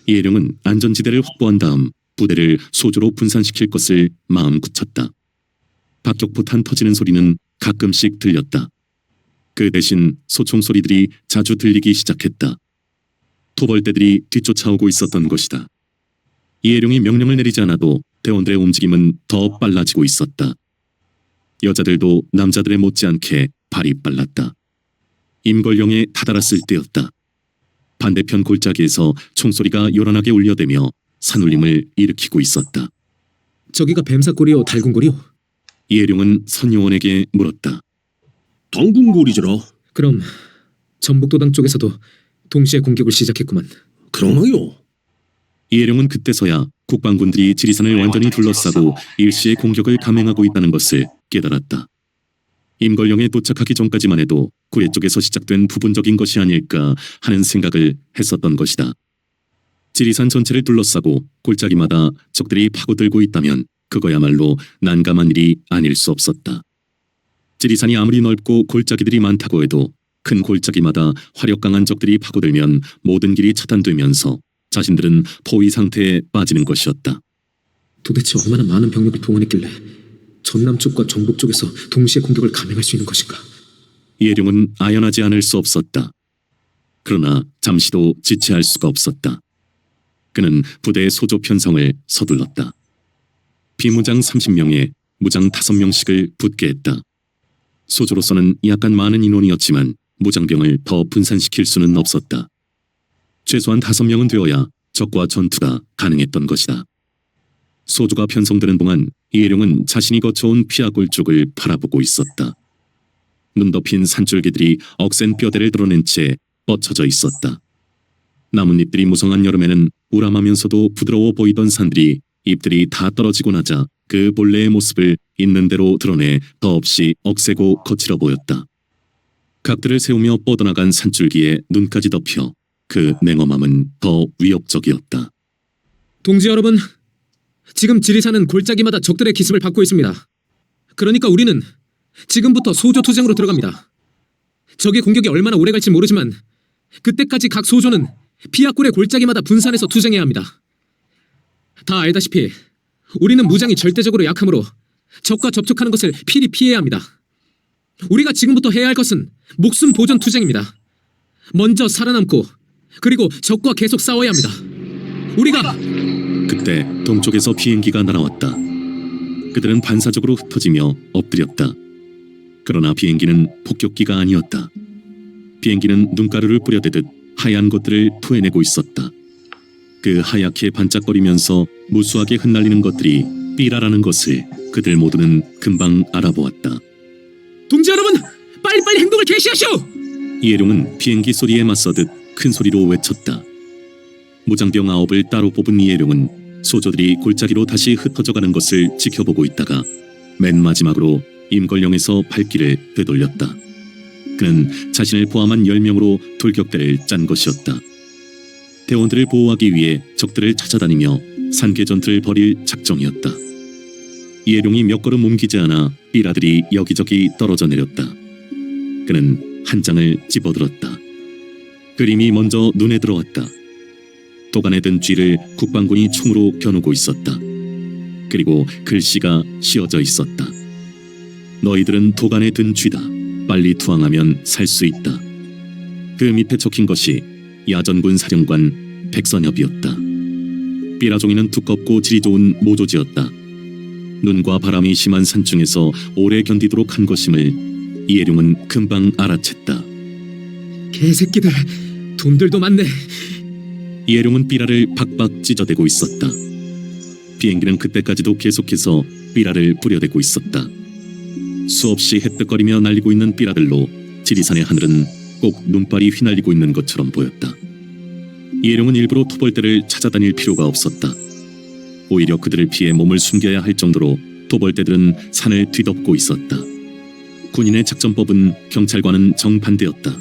[SPEAKER 1] 이해룡은 안전지대를 확보한 다음 부대를 소조로 분산시킬 것을 마음 굳혔다. 박격포탄 터지는 소리는 가끔씩 들렸다. 그 대신 소총 소리들이 자주 들리기 시작했다. 토벌대들이 뒤쫓아오고 있었던 것이다. 이해룡이 명령을 내리지 않아도 대원들의 움직임은 더 빨라지고 있었다. 여자들도 남자들의 못지않게 발이 빨랐다. 임걸령에 다다랐을 때였다. 반대편 골짜기에서 총소리가 요란하게 울려대며 산울림을 일으키고 있었다.
[SPEAKER 6] 저기가 뱀사골이요 달군골이요?
[SPEAKER 1] 이해룡은 선요원에게 물었다.
[SPEAKER 7] 당군골이잖아.
[SPEAKER 6] 그럼 전북도당 쪽에서도 동시에 공격을 시작했구만.
[SPEAKER 7] 그러나요?
[SPEAKER 1] 이해룡은 그때서야 국방군들이 지리산을 완전히 둘러싸고 일시에 공격을 감행하고 있다는 것을 깨달았다. 임걸령에 도착하기 전까지만 해도 구례 쪽에서 시작된 부분적인 것이 아닐까 하는 생각을 했었던 것이다. 지리산 전체를 둘러싸고 골짜기마다 적들이 파고들고 있다면 그거야말로 난감한 일이 아닐 수 없었다. 지리산이 아무리 넓고 골짜기들이 많다고 해도 큰 골짜기마다 화력 강한 적들이 파고들면 모든 길이 차단되면서 자신들은 포위 상태에 빠지는 것이었다.
[SPEAKER 6] 도대체 얼마나 많은 병력을 동원했길래 전남 쪽과 전북 쪽에서 동시에 공격을 감행할 수 있는 것인가?
[SPEAKER 1] 이해룡은 아연하지 않을 수 없었다. 그러나 잠시도 지체할 수가 없었다. 그는 부대의 소조 편성을 서둘렀다. 비무장 30명에 무장 5명씩을 붙게 했다. 소조로서는 약간 많은 인원이었지만 무장병을 더 분산시킬 수는 없었다. 최소한 5명은 되어야 적과 전투가 가능했던 것이다. 소조가 편성되는 동안 이해룡은 자신이 거쳐온 피아골 쪽을 바라보고 있었다. 눈 덮인 산줄기들이 억센 뼈대를 드러낸 채 뻗쳐져 있었다. 나뭇잎들이 무성한 여름에는 우람하면서도 부드러워 보이던 산들이 잎들이 다 떨어지고 나자 그 본래의 모습을 있는 대로 드러내 더없이 억세고 거칠어 보였다. 각들을 세우며 뻗어나간 산줄기에 눈까지 덮여 그 냉엄함은 더 위협적이었다.
[SPEAKER 6] 동지 여러분, 지금 지리산은 골짜기마다 적들의 기습을 받고 있습니다. 그러니까 우리는 지금부터 소조 투쟁으로 들어갑니다. 적의 공격이 얼마나 오래 갈지 모르지만 그때까지 각 소조는 피아골의 골짜기마다 분산해서 투쟁해야 합니다. 다 알다시피 우리는 무장이 절대적으로 약하므로 적과 접촉하는 것을 필히 피해야 합니다. 우리가 지금부터 해야 할 것은 목숨 보존 투쟁입니다. 먼저 살아남고 그리고 적과 계속 싸워야 합니다. 우리가
[SPEAKER 1] 그때 동쪽에서 비행기가 날아왔다. 그들은 반사적으로 흩어지며 엎드렸다. 그러나 비행기는 폭격기가 아니었다. 비행기는 눈가루를 뿌려대듯 하얀 것들을 토해내고 있었다. 그 하얗게 반짝거리면서 무수하게 흩날리는 것들이 삐라라는 것을 그들 모두는 금방 알아보았다.
[SPEAKER 6] 동지 여러분, 빨리빨리 행동을 개시하시오!
[SPEAKER 1] 이해룡은 비행기 소리에 맞서듯 큰 소리로 외쳤다. 무장병 9을 따로 뽑은 이해룡은 소조들이 골짜기로 다시 흩어져가는 것을 지켜보고 있다가 맨 마지막으로 임걸령에서 발길을 되돌렸다. 그는 자신을 포함한 10명으로 돌격대를 짠 것이었다. 대원들을 보호하기 위해 적들을 찾아다니며 산계 전투를 벌일 작정이었다. 이해룡이 몇 걸음 옮기지 않아 삐라들이 여기저기 떨어져 내렸다. 그는 한 장을 집어들었다. 그림이 먼저 눈에 들어왔다. 도간에 든 쥐를 국방군이 총으로 겨누고 있었다. 그리고 글씨가 씌어져 있었다. 너희들은 도간에 든 쥐다. 빨리 투항하면 살 수 있다. 그 밑에 적힌 것이 야전군 사령관 백선엽이었다. 삐라종이는 두껍고 질이 좋은 모조지였다. 눈과 바람이 심한 산중에서 오래 견디도록 한 것임을 이해룡은 금방 알아챘다.
[SPEAKER 6] 개새끼들, 돈들도 많네.
[SPEAKER 1] 이해룡은 삐라를 박박 찢어대고 있었다. 비행기는 그때까지도 계속해서 삐라를 뿌려대고 있었다. 수없이 헷득거리며 날리고 있는 삐라들로 지리산의 하늘은 꼭 눈발이 휘날리고 있는 것처럼 보였다. 이해룡은 일부러 토벌대를 찾아다닐 필요가 없었다. 오히려 그들을 피해 몸을 숨겨야 할 정도로 토벌대들은 산을 뒤덮고 있었다. 군인의 작전법은 경찰과는 정반대였다.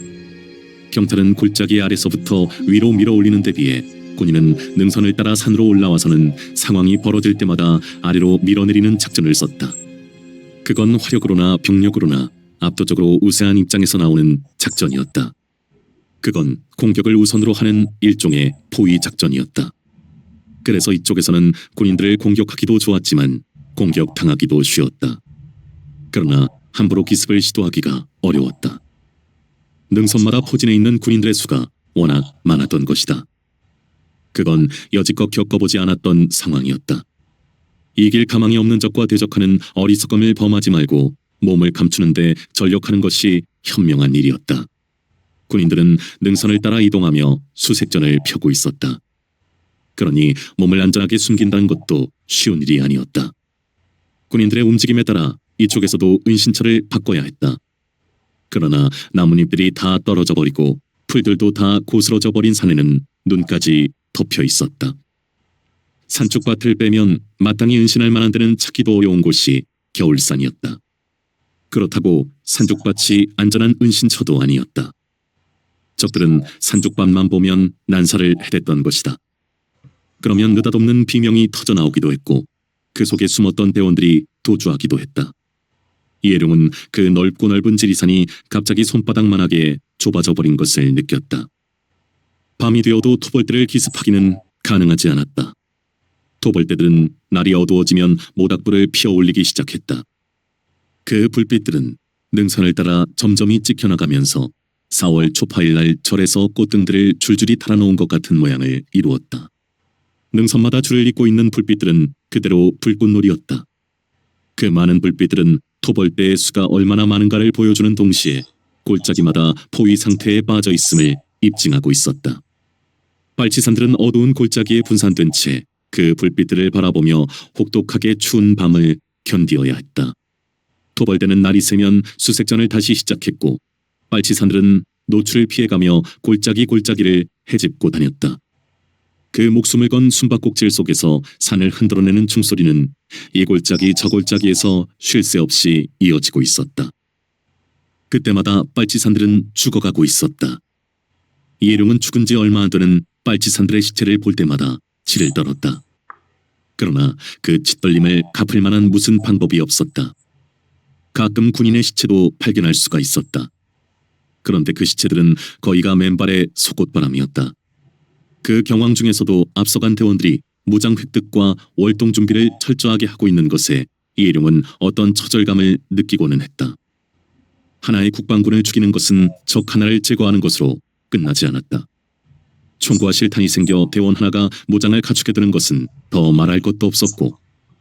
[SPEAKER 1] 경찰은 골짜기 아래서부터 위로 밀어 올리는 데 비해 군인은 능선을 따라 산으로 올라와서는 상황이 벌어질 때마다 아래로 밀어내리는 작전을 썼다. 그건 화력으로나 병력으로나 압도적으로 우세한 입장에서 나오는 작전이었다. 그건 공격을 우선으로 하는 일종의 포위 작전이었다. 그래서 이쪽에서는 군인들을 공격하기도 좋았지만 공격당하기도 쉬웠다. 그러나 함부로 기습을 시도하기가 어려웠다. 능선마다 포진해 있는 군인들의 수가 워낙 많았던 것이다. 그건 여지껏 겪어보지 않았던 상황이었다. 이길 가망이 없는 적과 대적하는 어리석음을 범하지 말고 몸을 감추는 데 전력하는 것이 현명한 일이었다. 군인들은 능선을 따라 이동하며 수색전을 펴고 있었다. 그러니 몸을 안전하게 숨긴다는 것도 쉬운 일이 아니었다. 군인들의 움직임에 따라 이쪽에서도 은신처를 바꿔야 했다. 그러나 나뭇잎들이 다 떨어져 버리고 풀들도 다 고스러져 버린 산에는 눈까지 덮여 있었다. 산쪽밭을 빼면 마땅히 은신할 만한 데는 찾기도 어려운 곳이 겨울산이었다. 그렇다고 산쪽밭이 안전한 은신처도 아니었다. 적들은 산쪽밭만 보면 난사를 해댔던 것이다. 그러면 느닷없는 비명이 터져나오기도 했고 그 속에 숨었던 대원들이 도주하기도 했다. 이해룡은 그 넓고 넓은 지리산이 갑자기 손바닥만하게 좁아져 버린 것을 느꼈다. 밤이 되어도 토벌대를 기습하기는 가능하지 않았다. 토벌대들은 날이 어두워지면 모닥불을 피어 올리기 시작했다. 그 불빛들은 능선을 따라 점점이 찍혀나가면서 4월 초파일날 절에서 꽃등들을 줄줄이 달아놓은 것 같은 모양을 이루었다. 능선마다 줄을 잇고 있는 불빛들은 그대로 불꽃놀이였다. 그 많은 불빛들은 토벌대의 수가 얼마나 많은가를 보여주는 동시에 골짜기마다 포위 상태에 빠져 있음을 입증하고 있었다. 빨치산들은 어두운 골짜기에 분산된 채 그 불빛들을 바라보며 혹독하게 추운 밤을 견디어야 했다. 토벌대는 날이 새면 수색전을 다시 시작했고 빨치산들은 노출을 피해가며 골짜기를 헤집고 다녔다. 그 목숨을 건 숨바꼭질 속에서 산을 흔들어내는 충소리는 이 골짜기 저 골짜기에서 쉴 새 없이 이어지고 있었다. 그때마다 빨치산들은 죽어가고 있었다. 이해룡은 죽은 지 얼마 안 되는 빨치산들의 시체를 볼 때마다 치를 떨었다. 그러나 그 치떨림을 갚을 만한 무슨 방법이 없었다. 가끔 군인의 시체도 발견할 수가 있었다. 그런데 그 시체들은 거의가 맨발의 속옷바람이었다. 그 경황 중에서도 앞서간 대원들이 무장 획득과 월동 준비를 철저하게 하고 있는 것에 이해룡은 어떤 처절감을 느끼고는 했다. 하나의 국방군을 죽이는 것은 적 하나를 제거하는 것으로 끝나지 않았다. 총구와 실탄이 생겨 대원 하나가 무장을 갖추게 되는 것은 더 말할 것도 없었고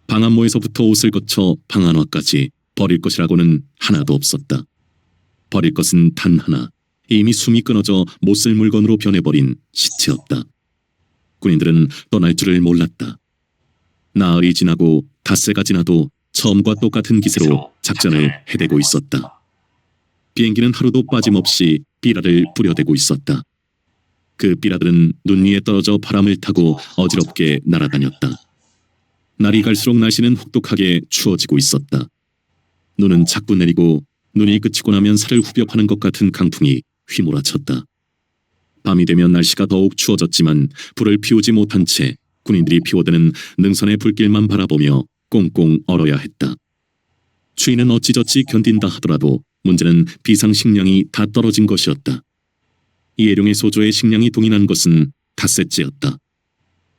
[SPEAKER 1] 방안모에서부터 옷을 거쳐 방안화까지 버릴 것이라고는 하나도 없었다. 버릴 것은 단 하나, 이미 숨이 끊어져 못쓸 물건으로 변해버린 시체였다. 군인들은 떠날 줄을 몰랐다. 나흘이 지나고 닷새가 지나도 처음과 똑같은 기세로 작전을 해대고 있었다. 비행기는 하루도 빠짐없이 삐라를 뿌려대고 있었다. 그 삐라들은 눈 위에 떨어져 바람을 타고 어지럽게 날아다녔다. 날이 갈수록 날씨는 혹독하게 추워지고 있었다. 눈은 자꾸 내리고 눈이 그치고 나면 살을 후벼 파는 것 같은 강풍이 휘몰아쳤다. 밤이 되면 날씨가 더욱 추워졌지만 불을 피우지 못한 채 군인들이 피워드는 능선의 불길만 바라보며 꽁꽁 얼어야 했다. 추위는 어찌저찌 견딘다 하더라도 문제는 비상식량이 다 떨어진 것이었다. 이해룡의 소조에 식량이 동인한 것은 닷새째였다.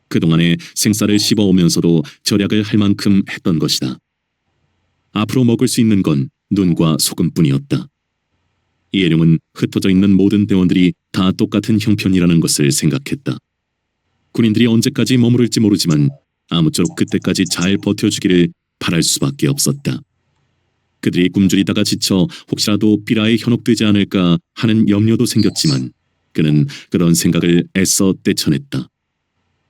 [SPEAKER 1] 그동안에 생쌀을 씹어오면서도 절약을 할 만큼 했던 것이다. 앞으로 먹을 수 있는 건 눈과 소금뿐이었다. 이해룡은 흩어져 있는 모든 대원들이 다 똑같은 형편이라는 것을 생각했다. 군인들이 언제까지 머무를지 모르지만 아무쪼록 그때까지 잘 버텨주기를 바랄 수밖에 없었다. 그들이 굶주리다가 지쳐 혹시라도 삐라에 현혹되지 않을까 하는 염려도 생겼지만 그는 그런 생각을 애써 떼쳐냈다.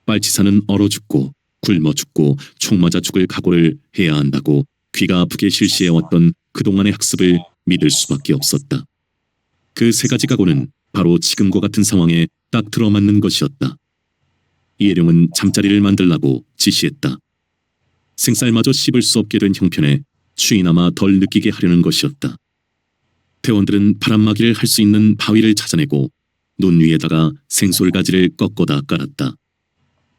[SPEAKER 1] 빨치산은 얼어 죽고 굶어 죽고 총 맞아 죽을 각오를 해야 한다고 귀가 아프게 실시해왔던 그동안의 학습을 믿을 수밖에 없었다. 그 세 가지 각오는 바로 지금과 같은 상황에 딱 들어맞는 것이었다. 이해룡은 잠자리를 만들라고 지시했다. 생쌀마저 씹을 수 없게 된 형편에 추위나마 덜 느끼게 하려는 것이었다. 대원들은 바람막이를 할 수 있는 바위를 찾아내고 눈 위에다가 생솔가지를 꺾어다 깔았다.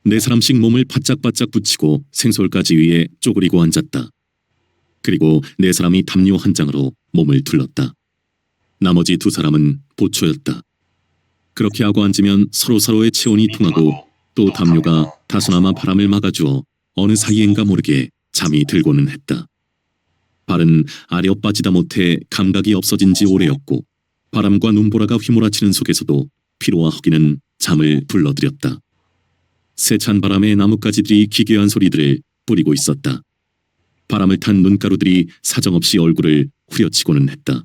[SPEAKER 1] 네 사람씩 몸을 바짝바짝 붙이고 생솔가지 위에 쪼그리고 앉았다. 그리고 네 사람이 담요 한 장으로 몸을 둘렀다. 나머지 두 사람은 보초였다. 그렇게 하고 앉으면 서로서로의 체온이 통하고 또 담요가 다소나마 바람을 막아주어 어느 사이엔가 모르게 잠이 들고는 했다. 발은 아려 빠지다 못해 감각이 없어진 지 오래였고 바람과 눈보라가 휘몰아치는 속에서도 피로와 허기는 잠을 불러들였다. 세찬 바람에 나뭇가지들이 기괴한 소리들을 뿌리고 있었다. 바람을 탄 눈가루들이 사정없이 얼굴을 후려치고는 했다.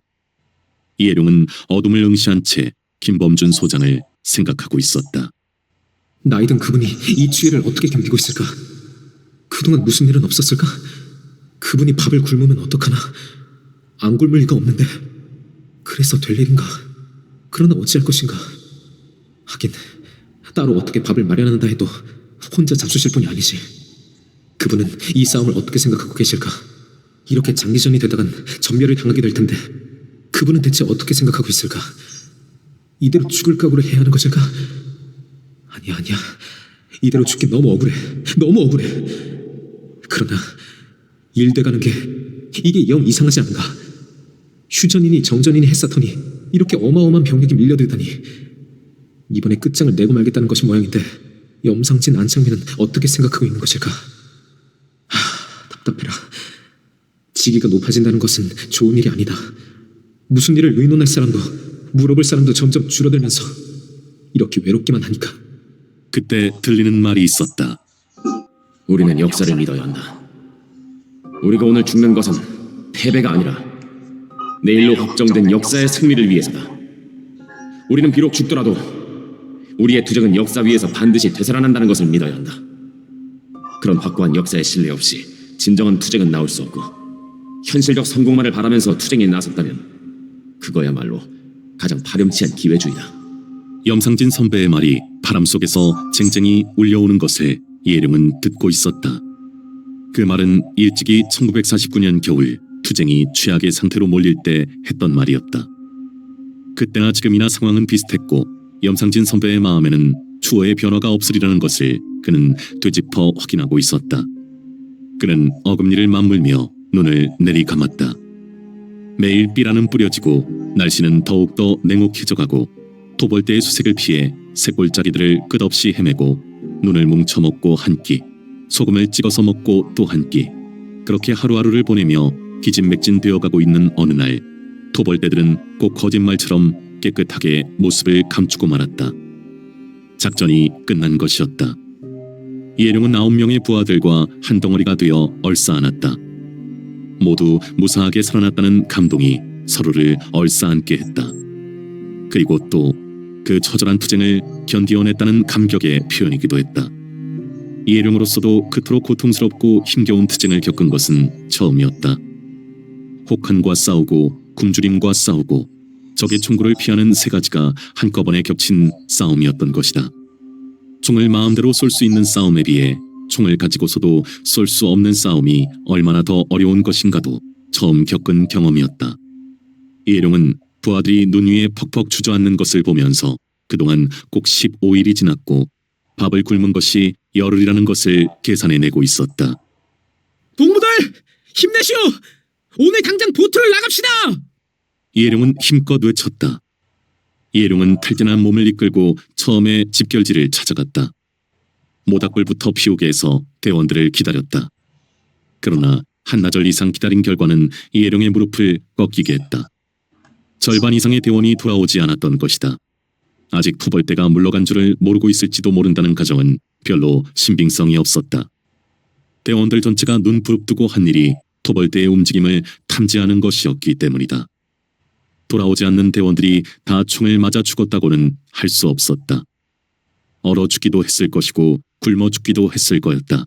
[SPEAKER 1] 이해룡은 어둠을 응시한 채 김범준 소장을 생각하고 있었다.
[SPEAKER 6] 나이든 그분이 이 추위를 어떻게 견디고 있을까? 그동안 무슨 일은 없었을까? 그분이 밥을 굶으면 어떡하나? 안 굶을 리가 없는데 그래서 될 일인가? 그러나 어찌할 것인가? 하긴 따로 어떻게 밥을 마련한다 해도 혼자 잡수실 분이 아니지. 그분은 이 싸움을 어떻게 생각하고 계실까? 이렇게 장기전이 되다간 전멸을 당하게 될 텐데 그분은 대체 어떻게 생각하고 있을까? 이대로 죽을 각오를 해야 하는 것일까? 아니야. 이대로 죽긴 너무 억울해. 너무 억울해. 그러나 일돼가는 게 이게 영 이상하지 않은가? 휴전이니 정전이니 했사더니 이렇게 어마어마한 병력이 밀려들다니. 이번에 끝장을 내고 말겠다는 것이 모양인데 염상진 안창민은 어떻게 생각하고 있는 것일까? 답답해라. 직위가 높아진다는 것은 좋은 일이 아니다. 무슨 일을 의논할 사람도 물어볼 사람도 점점 줄어들면서 이렇게 외롭기만 하니까.
[SPEAKER 1] 그때 들리는 말이 있었다.
[SPEAKER 5] 우리는 역사를 믿어야 한다. 우리가 오늘 죽는 것은 패배가 아니라 내일로 확정된 역사의 승리를 위해서다. 우리는 비록 죽더라도 우리의 투쟁은 역사 위에서 반드시 되살아난다는 것을 믿어야 한다. 그런 확고한 역사의 신뢰 없이 진정한 투쟁은 나올 수 없고 현실적 성공만을 바라면서 투쟁에 나섰다면 그거야말로 가장 파렴치한 기회주의다.
[SPEAKER 1] 염상진 선배의 말이 바람 속에서 쟁쟁이 울려오는 것을 이해룡은 듣고 있었다. 그 말은 일찍이 1949년 겨울 투쟁이 최악의 상태로 몰릴 때 했던 말이었다. 그때나 지금이나 상황은 비슷했고 염상진 선배의 마음에는 추호의 변화가 없으리라는 것을 그는 되짚어 확인하고 있었다. 그는 어금니를 맞물며 눈을 내리감았다. 매일 삐라는 뿌려지고 날씨는 더욱더 냉혹해져가고 토벌대의 수색을 피해 새골짜기들을 끝없이 헤매고 눈을 뭉쳐먹고 한 끼, 소금을 찍어서 먹고 또 한 끼, 그렇게 하루하루를 보내며 기진맥진 되어가고 있는 어느 날 토벌대들은 꼭 거짓말처럼 깨끗하게 모습을 감추고 말았다. 작전이 끝난 것이었다. 이해룡은 9명의 부하들과 한 덩어리가 되어 얼싸안았다. 모두 무사하게 살아났다는 감동이 서로를 얼싸안게 했다. 그리고 또 그 처절한 투쟁을 견디어냈다는 감격의 표현이기도 했다. 이해룡으로서도 그토록 고통스럽고 힘겨운 투쟁을 겪은 것은 처음이었다. 혹한과 싸우고 굶주림과 싸우고 적의 총구를 피하는 세 가지가 한꺼번에 겹친 싸움이었던 것이다. 총을 마음대로 쏠 수 있는 싸움에 비해 총을 가지고서도 쏠 수 없는 싸움이 얼마나 더 어려운 것인가도 처음 겪은 경험이었다. 이해룡은 부하들이 눈 위에 퍽퍽 주저앉는 것을 보면서 그동안 꼭 15일이 지났고 밥을 굶은 것이 열흘이라는 것을 계산해내고 있었다.
[SPEAKER 6] 동무들 힘내시오. 오늘 당장 보트를 나갑시다.
[SPEAKER 1] 이해룡은 힘껏 외쳤다. 이해룡은 탈진한 몸을 이끌고 처음에 집결지를 찾아갔다. 모닥불부터 피우게 해서 대원들을 기다렸다. 그러나 한나절 이상 기다린 결과는 이해룡의 무릎을 꺾이게 했다. 절반 이상의 대원이 돌아오지 않았던 것이다. 아직 투벌대가 물러간 줄을 모르고 있을지도 모른다는 가정은 별로 신빙성이 없었다. 대원들 전체가 눈 부릅뜨고 한 일이 투벌대의 움직임을 탐지하는 것이었기 때문이다. 돌아오지 않는 대원들이 다 총을 맞아 죽었다고는 할 수 없었다. 얼어 죽기도 했을 것이고 굶어 죽기도 했을 거였다.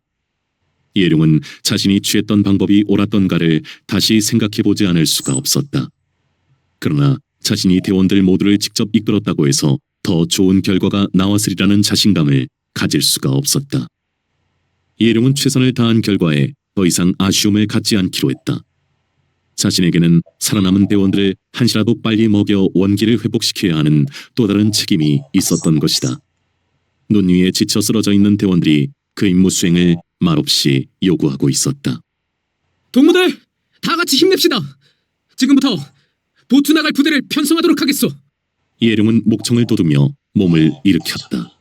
[SPEAKER 1] 이해룡은 자신이 취했던 방법이 옳았던가를 다시 생각해보지 않을 수가 없었다. 그러나 자신이 대원들 모두를 직접 이끌었다고 해서 더 좋은 결과가 나왔으리라는 자신감을 가질 수가 없었다. 이해룡은 최선을 다한 결과에 더 이상 아쉬움을 갖지 않기로 했다. 자신에게는 살아남은 대원들을 한시라도 빨리 먹여 원기를 회복시켜야 하는 또 다른 책임이 있었던 것이다. 눈 위에 지쳐 쓰러져 있는 대원들이 그 임무 수행을 말없이 요구하고 있었다.
[SPEAKER 6] 동무들 다 같이 힘냅시다. 지금부터 보트 나갈 부대를 편성하도록 하겠소.
[SPEAKER 1] 이해룡은 목청을 돋우며 몸을 일으켰다.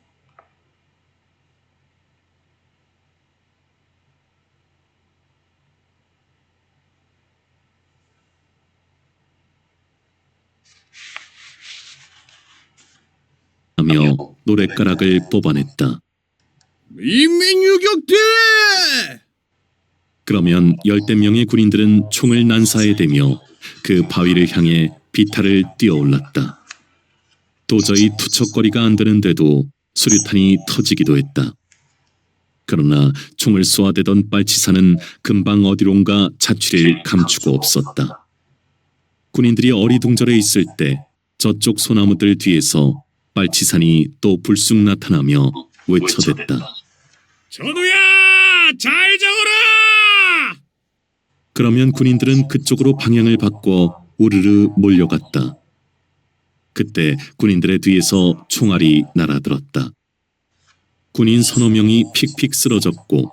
[SPEAKER 1] 하며 노랫가락을 뽑아냈다.
[SPEAKER 3] 인민유격대!
[SPEAKER 1] 그러면 10대명의 군인들은 총을 난사에 대며 그 바위를 향해 비탈을 뛰어올랐다. 도저히 투척거리가 안 되는데도 수류탄이 터지기도 했다. 그러나 총을 쏘아대던 빨치산은 금방 어디론가 자취를 감추고 없었다. 군인들이 어리둥절해 있을 때 저쪽 소나무들 뒤에서 빨치산이 또 불쑥 나타나며 외쳐댔다.
[SPEAKER 3] 전우야! 잘 적어라!
[SPEAKER 1] 그러면 군인들은 그쪽으로 방향을 바꿔 우르르 몰려갔다. 그때 군인들의 뒤에서 총알이 날아들었다. 군인 서너 명이 픽픽 쓰러졌고